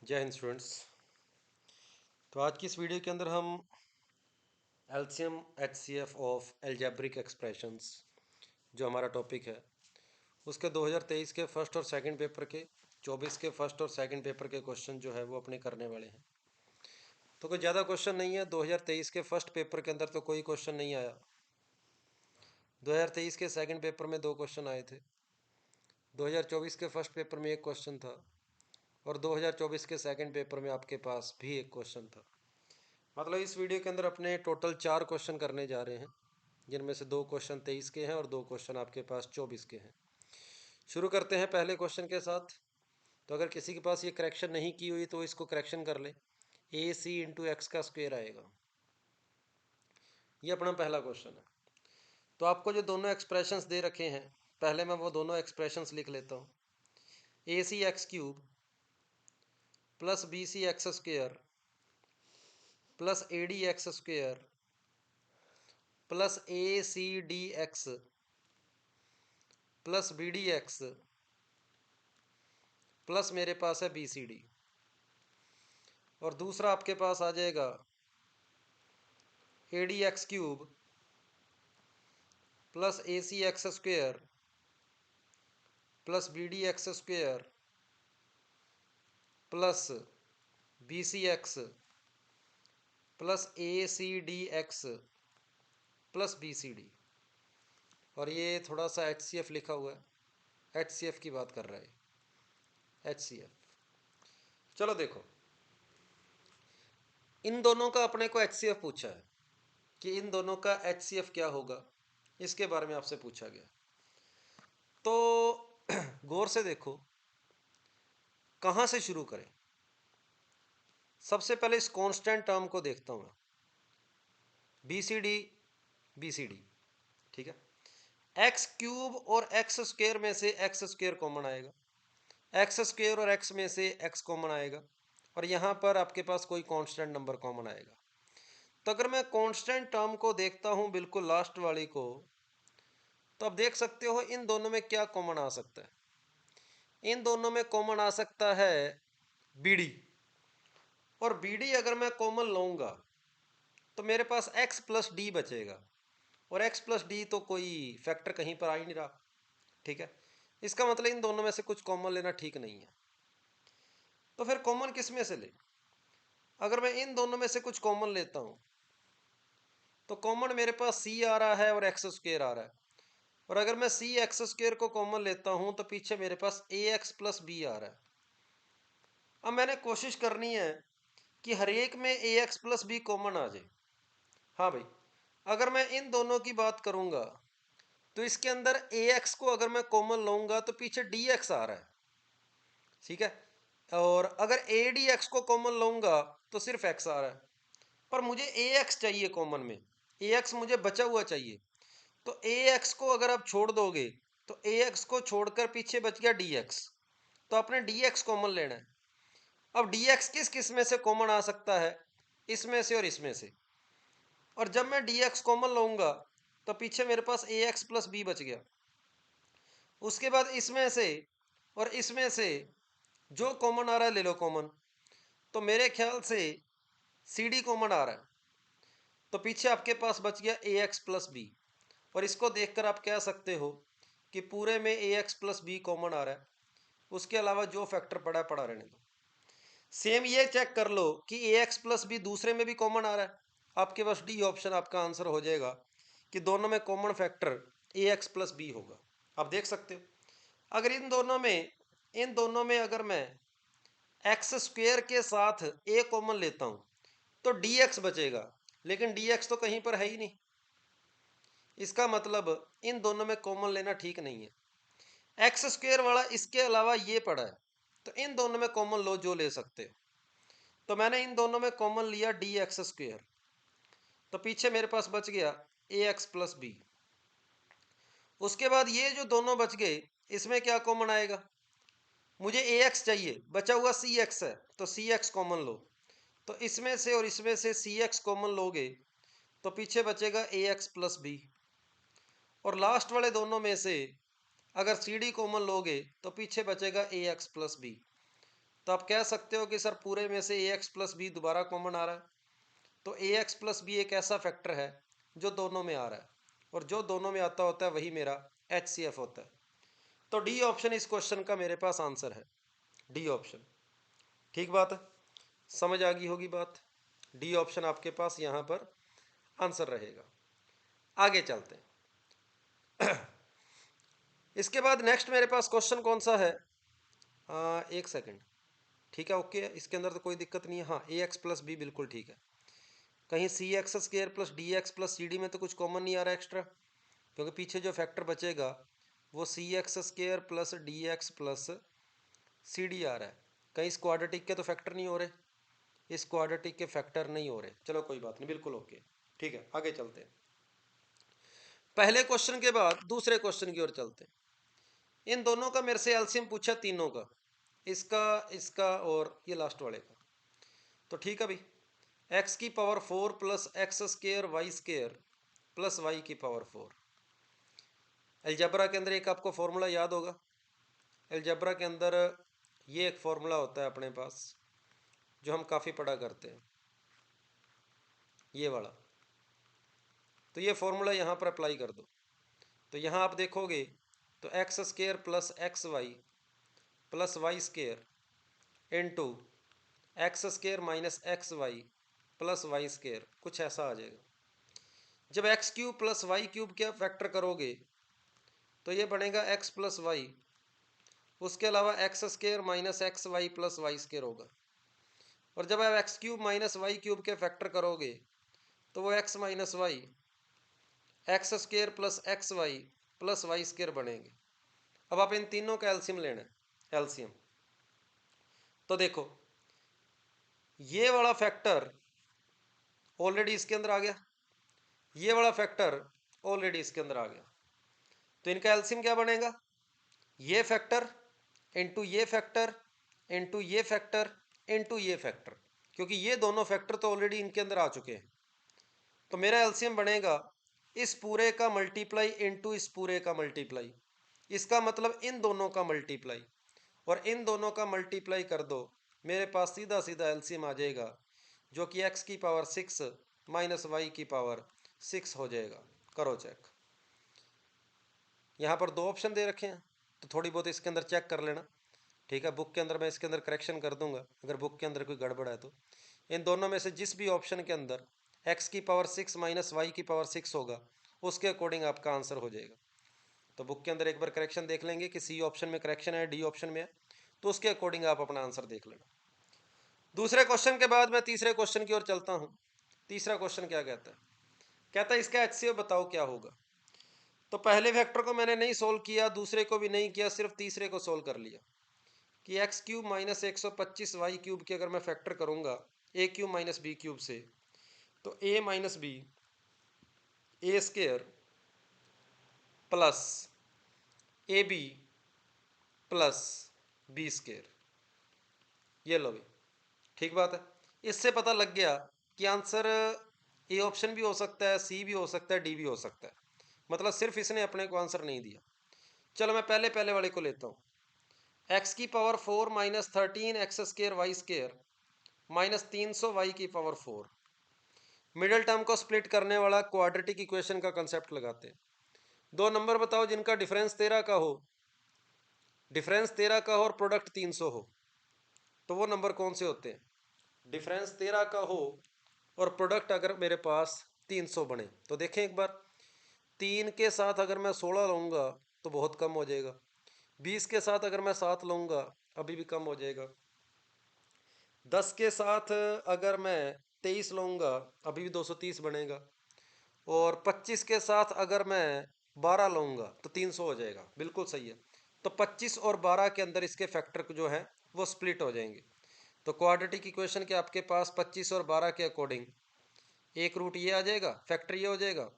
जय हिंद स्टूडेंट्स। तो आज की इस वीडियो के अंदर हम LCM HCF of algebraic expressions जो हमारा टॉपिक है उसके 2023 के फर्स्ट और सेकंड पेपर के 24 के फर्स्ट और सेकंड पेपर के क्वेश्चन जो है वो अपने करने वाले हैं। तो कोई ज़्यादा क्वेश्चन नहीं है। 2023 के फर्स्ट पेपर के अंदर तो कोई क्वेश्चन नहीं आया। 2023 के सेकंड पेपर में 2 क्वेश्चन आए थे। 2024 के फर्स्ट पेपर में 1 क्वेश्चन था और 2024 के सेकंड पेपर में आपके पास भी 1 क्वेश्चन था। मतलब इस वीडियो के अंदर अपने टोटल 4 क्वेश्चन करने जा रहे हैं, जिनमें से 2 क्वेश्चन 23 के हैं और 2 क्वेश्चन आपके पास 24 के हैं। शुरू करते हैं पहले क्वेश्चन के साथ। तो अगर किसी के पास ये करेक्शन नहीं की हुई तो इसको करेक्शन कर ले। ए सी इंटू एक्स का स्क्वेयर आएगा। ये अपना पहला क्वेश्चन है। तो आपको जो दोनों एक्सप्रेशंस दे रखे हैं, पहले मैं वो दोनों एक्सप्रेशंस लिख लेता हूँ। A C X cube plus B C X square plus A D X square plus A C D X plus B D X plus मेरे पास है बी सी डी। और दूसरा आपके पास आ जाएगा A D X cube plus A C X square plus B D X square plus B C X plus A C D X plus B C D. और ये थोड़ा सा एच सी एफ लिखा हुआ है, एच सी एफ की बात कर रहा है, एच सी एफ। चलो देखो, इन दोनों का अपने को एच सी एफ पूछा है कि इन दोनों का एच सी एफ क्या होगा, इसके बारे में आपसे पूछा गया। तो गौर से देखो कहाँ से शुरू करें। सबसे पहले इस कांस्टेंट टर्म को देखता हूँ, B C D B C D, ठीक है। एक्स क्यूब और एक्स स्क्वेयर में से एक्स स्क्वेयर कॉमन आएगा, एक्स स्क्वेयर और एक्स में से एक्स कॉमन आएगा, और यहाँ पर आपके पास कोई कांस्टेंट नंबर कॉमन आएगा। तो अगर मैं कांस्टेंट टर्म को देखता हूँ बिल्कुल लास्ट वाली को, तो आप देख सकते हो इन दोनों में क्या कॉमन आ सकता है। इन दोनों में कॉमन आ सकता है बी डी, और बी डी अगर मैं कॉमन लूँगा तो मेरे पास x प्लस डी बचेगा, और x प्लस डी तो कोई फैक्टर कहीं पर आ ही नहीं रहा, ठीक है। इसका मतलब इन दोनों में से कुछ कॉमन लेना ठीक नहीं है। तो फिर कॉमन किस में से ले। अगर मैं इन दोनों में से कुछ कॉमन लेता हूँ तो कॉमन मेरे पास c आ रहा है और एक्स स्क्वेयर आ रहा है, और अगर मैं सी एक्स स्क्वेयर को कॉमन लेता हूँ तो पीछे मेरे पास ए एक्स प्लस बी आ रहा है। अब मैंने कोशिश करनी है कि हर एक में ए एक्स प्लस बी कॉमन आ जाए। हाँ भाई, अगर मैं इन दोनों की बात करूंगा तो इसके अंदर ए एक्स को अगर मैं कॉमन लूंगा तो पीछे डी एक्स आ रहा है, ठीक है। और अगर ए डी एक्स को कॉमन लूंगा तो सिर्फ एक्स आ रहा है, पर मुझे ए एक्स चाहिए कॉमन में, ए एक्स मुझे बचा हुआ चाहिए। तो ए एक्स को अगर आप छोड़ दोगे तो ए एक्स को छोड़कर पीछे बच गया डी एक्स, तो आपने डी एक्स कॉमन लेना है। अब डी एक्स किस किस में से कॉमन आ सकता है, इसमें से और इसमें से। और जब मैं डी एक्स कॉमन लूंगा तो पीछे मेरे पास ए एक्स प्लस बी बच गया। उसके बाद इसमें से और इसमें से जो कॉमन आ रहा है ले लो कॉमन। तो मेरे ख्याल से सी डी कॉमन आ रहा है, तो पीछे आपके पास बच गया ए एक्स प्लस बी। और इसको देखकर आप कह सकते हो कि पूरे में ए एक्स प्लस बी कॉमन आ रहा है, उसके अलावा जो फैक्टर पड़ा है पड़ा रहने दो। सेम ये चेक कर लो कि ए एक्स प्लस बी दूसरे में भी कॉमन आ रहा है, आपके पास डी ऑप्शन आपका आंसर हो जाएगा कि दोनों में कॉमन फैक्टर ए एक्स प्लस बी होगा। आप देख सकते हो, अगर इन दोनों में अगर मैं एक्स स्क्वेयर के साथ ए कॉमन लेता हूं तो डी एक्स बचेगा, लेकिन डी एक्स तो कहीं पर है ही नहीं। इसका मतलब इन दोनों में कॉमन लेना ठीक नहीं है। एक्स स्क्वेयर वाला इसके अलावा ये पड़ा है, तो इन दोनों में कॉमन लो जो ले सकते हो। तो मैंने इन दोनों में कॉमन लिया डी एक्स स्क्वेयर, तो पीछे मेरे पास बच गया ए एक्स प्लस बी। उसके बाद ये जो दोनों बच गए, इसमें क्या कॉमन आएगा, मुझे ए एक्स चाहिए, बचा हुआ सी एक्स है, तो सी एक्स कॉमन लो। तो इसमें से और इसमें से सी एक्स कॉमन लोगे तो पीछे बचेगा ए एक्स प्लस बी। और लास्ट वाले दोनों में से अगर सी डी कॉमन लोगे तो पीछे बचेगा ए एक्स प्लस बी। तो आप कह सकते हो कि सर पूरे में से ax प्लस बी दोबारा कॉमन आ रहा है, तो ax प्लस बी एक ऐसा फैक्टर है जो दोनों में आ रहा है, और जो दोनों में आता होता है वही मेरा HCF होता है। तो डी ऑप्शन इस क्वेश्चन का मेरे पास आंसर है, डी ऑप्शन। ठीक बात है, समझ आ गई होगी बात। डी ऑप्शन आपके पास यहाँ पर आंसर रहेगा। आगे चलते हैं। इसके बाद नेक्स्ट मेरे पास क्वेश्चन कौन सा है, एक सेकंड। ठीक है, ओके है, इसके अंदर तो कोई दिक्कत नहीं है। हाँ, ए एक्स प्लस बी बिल्कुल ठीक है। कहीं C X square plus D X plus C D में तो कुछ कॉमन नहीं आ रहा एक्स्ट्रा, क्योंकि पीछे जो फैक्टर बचेगा वो C X square plus D X plus C D आ रहा है। कहीं इस क्वाड्रेटिक के तो फैक्टर नहीं हो रहे, इस क्वाड्रेटिक के फैक्टर नहीं हो रहे। चलो कोई बात नहीं, बिल्कुल ओके। ठीक है, आगे चलते हैं। पहले क्वेश्चन के बाद दूसरे क्वेश्चन की ओर चलते हैं। इन दोनों का मेरे से एलसीएम पूछा, तीनों का, इसका, इसका और ये लास्ट वाले का। तो ठीक है भाई, एक्स की power 4 plus X square Y square plus Y की पावर 4। अलजबरा के अंदर एक आपको फॉर्मूला याद होगा। अलजबरा के अंदर ये एक फॉर्मूला होता है अपने पास जो हम काफ़ी पढ़ा करते हैं, ये वाला। तो ये फॉर्मूला यहाँ पर अप्लाई कर दो। तो यहाँ आप देखोगे तो X square plus X Y plus Y square into X square minus X Y plus Y square, कुछ ऐसा आ जाएगा। जब X cube plus Y cube क्या फैक्टर करोगे तो ये बनेगा एक्स प्लस वाई, उसके अलावा X square minus X Y plus Y square होगा। और जब आप X cube minus Y cube के फैक्टर करोगे तो वो X minus Y, X square plus X Y plus Y square बनेंगे। अब आप इन तीनों का एलसीएम लेना है, एलसीएम। तो देखो ये वाला फैक्टर ऑलरेडी इसके अंदर आ गया, ये वाला फैक्टर ऑलरेडी इसके अंदर आ गया। तो इनका एलसीएम क्या बनेगा, ये फैक्टर इंटू ये फैक्टर इंटू ये फैक्टर इंटू ये फैक्टर, क्योंकि ये दोनों फैक्टर तो ऑलरेडी इनके अंदर आ चुके हैं। तो मेरा एलसीएम बनेगा इस पूरे का मल्टीप्लाई इंटू इस पूरे का मल्टीप्लाई, इसका मतलब इन दोनों का मल्टीप्लाई, और इन दोनों का मल्टीप्लाई कर दो, मेरे पास सीधा सीधा एलसीएम आ जाएगा जो कि x की पावर 6 माइनस वाई की पावर 6 हो जाएगा। करो चेक। यहाँ पर दो ऑप्शन दे रखे हैं तो थोड़ी बहुत इसके अंदर चेक कर लेना। ठीक है, बुक के अंदर मैं इसके अंदर करेक्शन कर दूंगा अगर बुक के अंदर कोई गड़बड़ है तो। इन दोनों में से जिस भी ऑप्शन के अंदर x की पावर 6 माइनस वाई की पावर 6 होगा उसके अकॉर्डिंग आपका आंसर हो जाएगा। तो बुक के अंदर एक बार करेक्शन देख लेंगे कि सी ऑप्शन में करेक्शन है, डी ऑप्शन में है, तो उसके अकॉर्डिंग आप अपना आंसर देख लेना। दूसरे क्वेश्चन के बाद मैं तीसरे क्वेश्चन की ओर चलता हूँ। तीसरा क्वेश्चन क्या कहता है, कहता है इसका HCF बताओ क्या होगा। तो पहले वेक्टर को मैंने नहीं सोल्व किया, दूसरे को भी नहीं किया, सिर्फ तीसरे को सोल्व कर लिया कि X cube minus 125 Y cube की अगर मैं फैक्टर करूंगा A cube minus B cube से, तो A minus B A square plus A B plus B square, ये लो भी। ठीक बात है, इससे पता लग गया कि आंसर ए ऑप्शन भी हो सकता है, सी भी हो सकता है, डी भी हो सकता है। मतलब सिर्फ इसने अपने को आंसर नहीं दिया। चलो मैं पहले पहले वाले को लेता हूँ। एक्स की power 4 minus 13 X square Y square minus 300 Y की पावर 4। मिडिल टर्म को स्प्लिट करने वाला क्वाड्रेटिक इक्वेशन का कंसेप्ट लगाते हैं। दो नंबर बताओ जिनका डिफरेंस 13 का हो, डिफरेंस 13 का हो और प्रोडक्ट 300 हो, तो वो नंबर कौन से होते हैं। डिफरेंस 13 का हो और प्रोडक्ट अगर मेरे पास 300 बने, तो देखें एक बार, 3 के साथ अगर मैं 16 लूँगा तो बहुत कम हो जाएगा, 20 के साथ अगर मैं 7 लूँगा अभी भी कम हो जाएगा, 10 के साथ अगर मैं 23 लूँगा अभी भी 230 बनेगा, और 25 के साथ अगर मैं 12 लूँगा तो 300 हो जाएगा। बिल्कुल सही है। तो 25 और 12 के अंदर इसके फैक्टर जो है वो स्प्लिट हो जाएंगे। तो क्वाड्रेटिक इक्वेशन के आपके पास 25 और 12 के अकॉर्डिंग एक रूट ये आ जाएगा, फैक्टर ये हो जाएगा,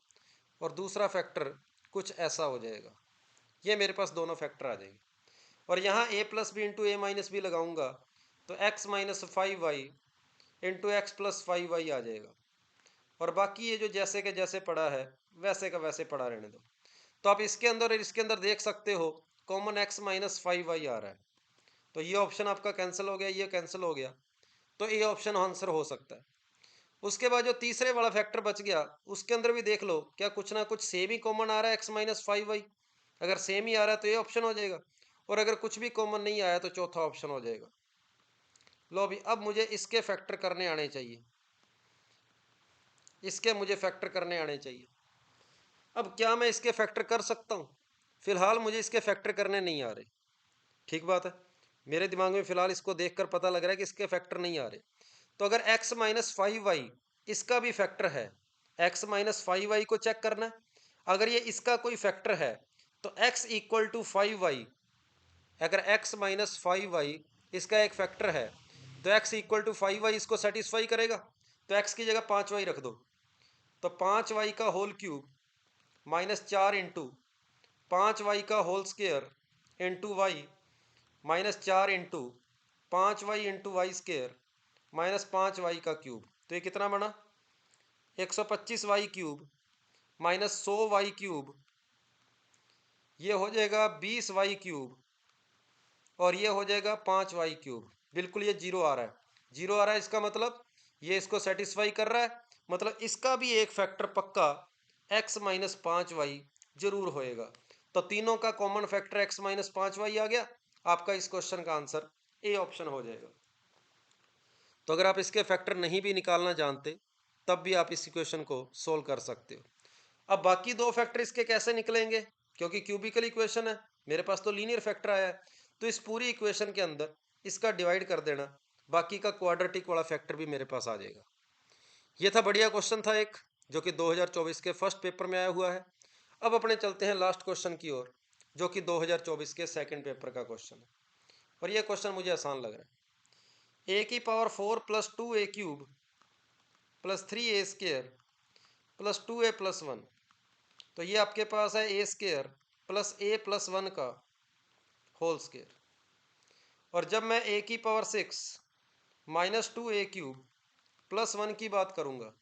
और दूसरा फैक्टर कुछ ऐसा हो जाएगा। ये मेरे पास दोनों फैक्टर आ जाएंगे। और यहाँ a plus B into A minus B लगाऊंगा तो x minus 5y into X plus 5y आ जाएगा। और बाकी ये जो जैसे के जैसे पड़ा है वैसे का वैसे पड़ा रहने दो। तो आप इसके अंदर और इसके अंदर देख सकते हो कॉमन x माइनस 5y आ रहा है, तो ये ऑप्शन आपका कैंसिल हो गया, ये कैंसिल हो गया, तो ये ऑप्शन आंसर हो सकता है। उसके बाद जो तीसरे वाला फैक्टर बच गया, उसके अंदर भी देख लो क्या कुछ ना कुछ सेम ही कॉमन आ रहा है, x-5y। अगर सेम ही आ रहा है तो ये ऑप्शन हो जाएगा, और अगर कुछ भी कॉमन नहीं आया तो चौथा ऑप्शन हो जाएगा। लो अभी अब मुझे इसके फैक्टर करने आने चाहिए, इसके मुझे फैक्टर करने आने चाहिए। अब क्या मैं इसके फैक्टर कर सकता हूँ? फिलहाल मुझे इसके फैक्टर करने नहीं आ रहे, ठीक बात है, मेरे दिमाग में फिलहाल इसको देखकर पता लग रहा है कि इसके फैक्टर नहीं आ रहे। तो अगर x-5y इसका भी फैक्टर है, x-5y को चेक करना है। अगर ये इसका कोई फैक्टर है तो x इक्वल टू 5y, अगर x-5y इसका एक फैक्टर है तो x इक्वल टू 5y इसको सेटिस्फाई करेगा। तो x की जगह 5y रख दो, तो 5y का होल क्यूब -4 इंटू 5y का whole square into Y -4 into 5y into Y square -5y का क्यूब। तो ये कितना बना? 125y क्यूब -100y क्यूब, ये हो जाएगा 20y क्यूब, और ये हो जाएगा 5y क्यूब। बिल्कुल ये जीरो आ रहा है, जीरो आ रहा है, इसका मतलब ये इसको सेटिस्फाई कर रहा है, मतलब इसका भी एक फैक्टर पक्का x-5y जरूर होएगा। तो तीनों का कॉमन फैक्टर x-5y आ गया, आपका इस क्वेश्चन का आंसर ए ऑप्शन हो जाएगा। तो अगर आप इसके फैक्टर नहीं भी निकालना जानते तब भी आप इस इक्वेशन को सोल्व कर सकते हो। अब बाकी दो फैक्टर इसके कैसे निकलेंगे, क्योंकि क्यूबिकल इक्वेशन है, मेरे पास तो लीनियर फैक्टर आया है, तो इस पूरी इक्वेशन के अंदर इसका डिवाइड कर देना, बाकी का क्वाड्रेटिक वाला फैक्टर भी मेरे पास आ जाएगा। ये था बढ़िया क्वेश्चन था एक, जो कि 2024 के फर्स्ट पेपर में आया हुआ है। अब अपने चलते हैं लास्ट क्वेश्चन की ओर, जो कि 2024 के सेकंड पेपर का क्वेश्चन है, और यह क्वेश्चन मुझे आसान लग रहा है। ए की power 4 plus 2a cube plus 3a square plus 2a plus 1, तो ये आपके पास है ए स्क्र प्लस a प्लस 1 का होल स्क्र, और जब मैं a की पावर 6 -2a क्यूब प्लस 1 की बात करूंगा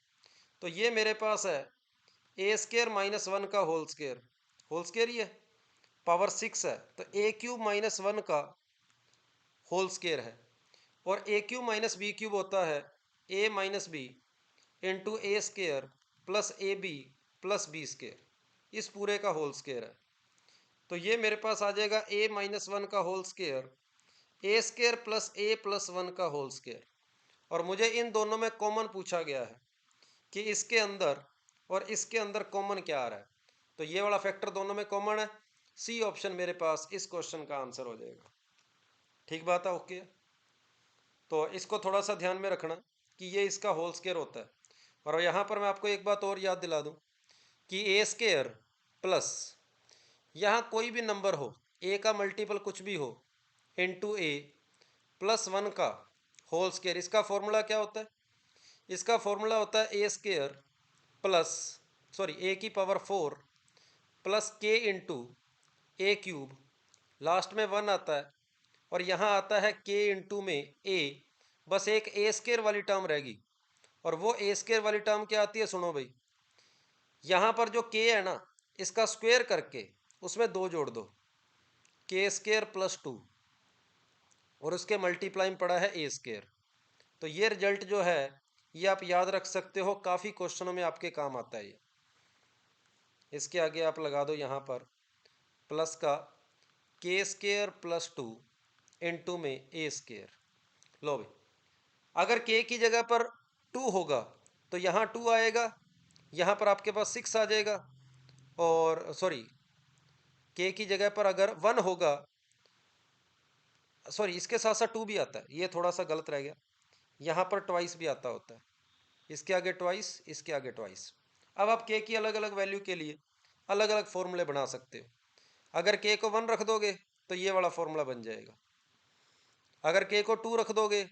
तो ये मेरे पास है ए स्क्र -1 का होल स्क्र, होल स्क्र ही है, पावर 6 है, तो a क्यूब -1 का होल स्क्र है, और A cube minus B cube होता है a minus B into A square plus A B plus B square, इस पूरे का होल स्क्र है। तो ये मेरे पास आ जाएगा a-1 का whole square, A square plus a plus 1 का होल स्क्र, और मुझे इन दोनों में कॉमन पूछा गया है कि इसके अंदर और इसके अंदर कॉमन क्या आ रहा है, तो ये वाला फैक्टर दोनों में कॉमन है, सी ऑप्शन मेरे पास इस क्वेश्चन का आंसर हो जाएगा। ठीक बात है, ओके। तो इसको थोड़ा सा ध्यान में रखना कि ये इसका होल स्क्वायर होता है, और यहाँ पर मैं आपको एक बात और याद दिला दूँ कि ए स्क्वायर प्लस यहाँ कोई भी नंबर हो, ए का मल्टीपल कुछ भी हो, इंटू ए प्लस 1 का होल स्क्वायर, इसका फॉर्मूला क्या होता है? इसका फॉर्मूला होता है ए स्क्वायर प्लस ए की पावर 4 प्लस के इंटू ए क्यूब, लास्ट में 1 आता है, और यहाँ आता है के इंटू में ए, बस एक ए स्क्वायर वाली टर्म रहेगी, और वो ए स्क्वायर वाली टर्म क्या आती है, सुनो भाई, यहाँ पर जो के है ना, इसका स्क्वायर करके उसमें 2 जोड़ दो, के स्क्वायर प्लस 2, और उसके मल्टीप्लाई में पड़ा है ए स्क्वायर। तो ये रिजल्ट जो है ये आप याद रख सकते हो, काफ़ी क्वेश्चनों में आपके काम आता है ये। इसके आगे आप लगा दो यहाँ पर प्लस का के स्क्वायर प्लस 2 इंटू में ए स्क्वायर। लो भाई, अगर के की जगह पर 2 होगा तो यहाँ 2 आएगा, यहाँ पर आपके पास 6 आ जाएगा, और के की जगह पर अगर 1 होगा, इसके साथ साथ 2 भी आता है, ये थोड़ा सा गलत रह गया, यहाँ पर ट्वाइस भी आता होता है, इसके आगे ट्वाइस, इसके आगे ट्वाइस। अब आप के की अलग अलग वैल्यू के लिए अलग अलग फॉर्मूले बना सकते हो। अगर के को 1 रख दोगे तो ये वाला फॉर्मूला बन जाएगा, अगर के को 2 रख दोगे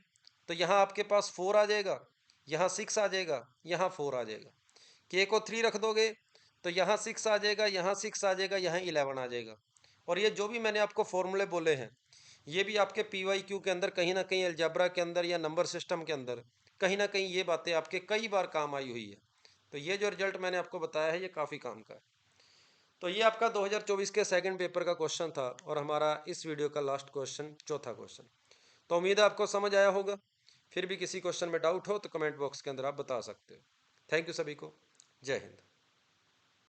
तो यहाँ आपके पास 4 आ जाएगा, यहाँ 6 आ जाएगा, यहाँ 4 आ जाएगा। के को 3 रख दोगे तो यहाँ 6 आ जाएगा, यहाँ 6 आ जाएगा, यहाँ 11 आ जाएगा। और ये जो भी मैंने आपको फॉर्मूले बोले हैं ये भी आपके PYQ के अंदर कहीं ना कहीं अलजेब्रा के अंदर या नंबर सिस्टम के अंदर कहीं ना कहीं ये बातें आपके कई बार काम आई हुई है। तो ये जो रिजल्ट मैंने आपको बताया है ये काफ़ी काम का है। तो ये आपका 2024 के सेकंड पेपर का क्वेश्चन था और हमारा इस वीडियो का लास्ट क्वेश्चन, चौथा क्वेश्चन। तो उम्मीद है आपको समझ आया होगा। फिर भी किसी क्वेश्चन में डाउट हो तो कमेंट बॉक्स के अंदर आप बता सकते हो। थैंक यू सभी को। जय हिंद।